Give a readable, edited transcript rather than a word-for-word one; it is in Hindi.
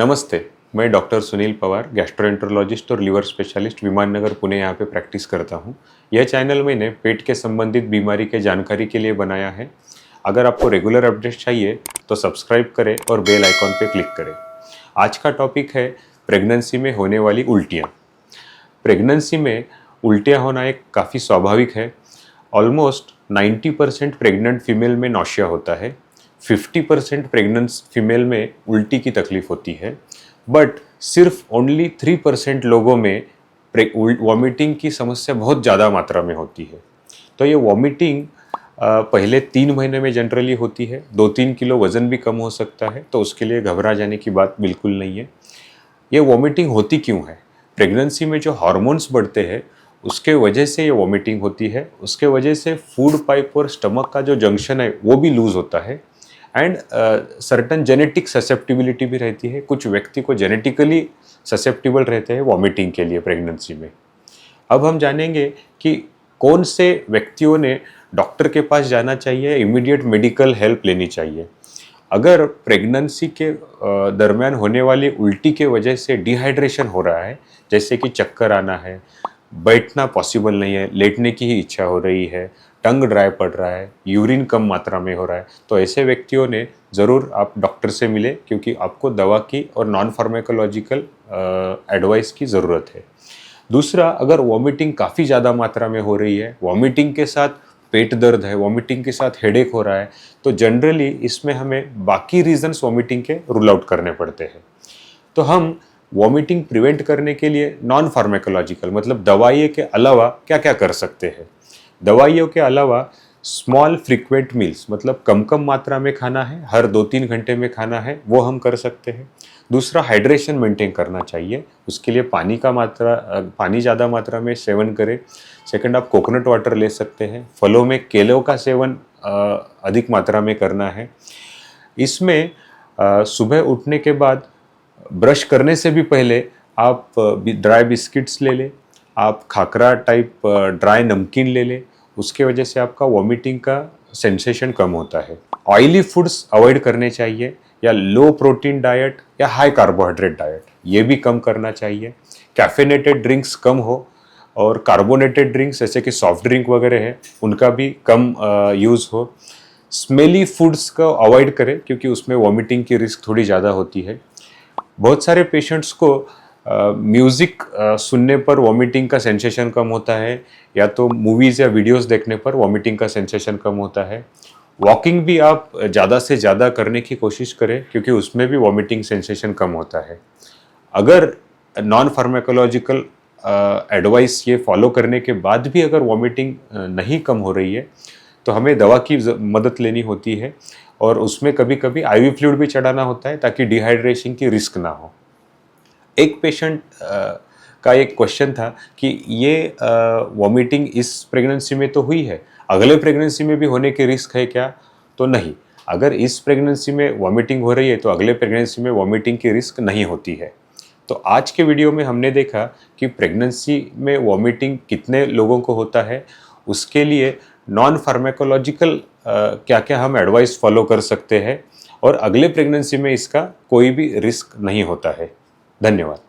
नमस्ते, मैं डॉक्टर सुनील पवार, गैस्ट्रोएंटरोलॉजिस्ट और लिवर स्पेशलिस्ट विमाननगर पुणे यहाँ पे प्रैक्टिस करता हूँ। यह चैनल मैंने पेट के संबंधित बीमारी के जानकारी के लिए बनाया है। अगर आपको रेगुलर अपडेट चाहिए तो सब्सक्राइब करें और बेल आइकॉन पे क्लिक करें। आज का टॉपिक है प्रेगनेंसी में होने वाली उल्टियाँ। प्रेगनेंसी में उल्टियाँ होना एक काफ़ी स्वाभाविक है। ऑलमोस्ट 90% प्रेग्नेंट फीमेल में नौशिया होता है, 50% प्रेग्नेंट फीमेल में उल्टी की तकलीफ होती है, बट सिर्फ ओनली 3% लोगों में वॉमिटिंग की समस्या बहुत ज़्यादा मात्रा में होती है। तो ये वॉमिटिंग पहले 3 महीने में जनरली होती है। 2-3 किलो वज़न भी कम हो सकता है, तो उसके लिए घबरा जाने की बात बिल्कुल नहीं है। ये वॉमिटिंग होती क्यों है? प्रेगनेंसी में जो हार्मोन्स बढ़ते हैं उसके वजह से ये वॉमिटिंग होती है। उसके वजह से फूड पाइप और स्टमक का जो जंक्शन है वो भी लूज होता है एंड सर्टन जेनेटिक ससेप्टिबिलिटी भी रहती है। कुछ व्यक्ति को जेनेटिकली ससेप्टिबल रहते हैं वॉमिटिंग के लिए प्रेगनेंसी में। अब हम जानेंगे कि कौन से व्यक्तियों ने डॉक्टर के पास जाना चाहिए, इमीडिएट मेडिकल हेल्प लेनी चाहिए। अगर प्रेगनेंसी के दरमियान होने वाली उल्टी के वजह से डिहाइड्रेशन हो रहा है, जैसे कि चक्कर आना है, बैठना पॉसिबल नहीं है, लेटने की ही इच्छा हो रही है, टंग ड्राई पड़ रहा है, यूरिन कम मात्रा में हो रहा है, तो ऐसे व्यक्तियों ने ज़रूर आप डॉक्टर से मिले, क्योंकि आपको दवा की और नॉन फार्माकोलॉजिकल एडवाइस की ज़रूरत है। दूसरा, अगर वॉमिटिंग काफ़ी ज़्यादा मात्रा में हो रही है, वॉमिटिंग के साथ पेट दर्द है, वॉमिटिंग के साथ हेडेक हो रहा है, तो जनरली इसमें हमें बाकी रीजंस वॉमिटिंग के रूल आउट करने पड़ते हैं। तो हम वॉमिटिंग प्रिवेंट करने के लिए नॉन फार्माकोलॉजिकल मतलब दवाइयों के अलावा क्या क्या कर सकते हैं। दवाइयों के अलावा स्मॉल फ्रीक्वेंट मील्स मतलब कम कम मात्रा में खाना है, हर 2-3 घंटे में खाना है, वो हम कर सकते हैं। दूसरा, हाइड्रेशन मेंटेन करना चाहिए, उसके लिए पानी ज़्यादा मात्रा में सेवन करें। सेकंड, आप कोकोनट वाटर ले सकते हैं। फलों में केलों का सेवन अधिक मात्रा में करना है। इसमें सुबह उठने के बाद ब्रश करने से भी पहले आप ड्राई बिस्किट्स ले लें, आप खाकरा टाइप ड्राई नमकीन ले लें, उसके वजह से आपका वॉमिटिंग का सेंसेशन कम होता है। ऑयली फूड्स अवॉइड करने चाहिए, या लो प्रोटीन डाइट या हाई कार्बोहाइड्रेट डाइट ये भी कम करना चाहिए। कैफेनेटेड ड्रिंक्स कम हो, और कार्बोनेटेड ड्रिंक्स जैसे कि सॉफ्ट ड्रिंक वगैरह है उनका भी कम यूज़ हो। स्मेली फूड्स को अवॉइड करें, क्योंकि उसमें वॉमिटिंग की रिस्क थोड़ी ज़्यादा होती है। बहुत सारे पेशेंट्स को म्यूज़िक सुनने पर वॉमिटिंग का सेंसेशन कम होता है, या तो मूवीज़ या वीडियोस देखने पर वॉमिटिंग का सेंसेशन कम होता है। वॉकिंग भी आप ज़्यादा से ज़्यादा करने की कोशिश करें, क्योंकि उसमें भी वॉमिटिंग सेंसेशन कम होता है। अगर नॉन फार्माकोलॉजिकल एडवाइस ये फॉलो करने के बाद भी अगर वॉमिटिंग नहीं कम हो रही है, तो हमें दवा की मदद लेनी होती है, और उसमें कभी कभी आईवी फ्लूइड भी चढ़ाना होता है ताकि डिहाइड्रेशन की रिस्क ना हो। एक पेशेंट का एक क्वेश्चन था कि ये वॉमिटिंग इस प्रेगनेंसी में तो हुई है, अगले प्रेगनेंसी में भी होने की रिस्क है क्या? तो नहीं, अगर इस प्रेगनेंसी में वॉमिटिंग हो रही है तो अगले प्रेगनेंसी में वॉमिटिंग की रिस्क नहीं होती है। तो आज के वीडियो में हमने देखा कि प्रेगनेंसी में वॉमिटिंग कितने लोगों को होता है, उसके लिए नॉन फार्माकोलॉजिकल क्या क्या हम एडवाइस फॉलो कर सकते हैं, और अगले प्रेगनेंसी में इसका कोई भी रिस्क नहीं होता है। धन्यवाद।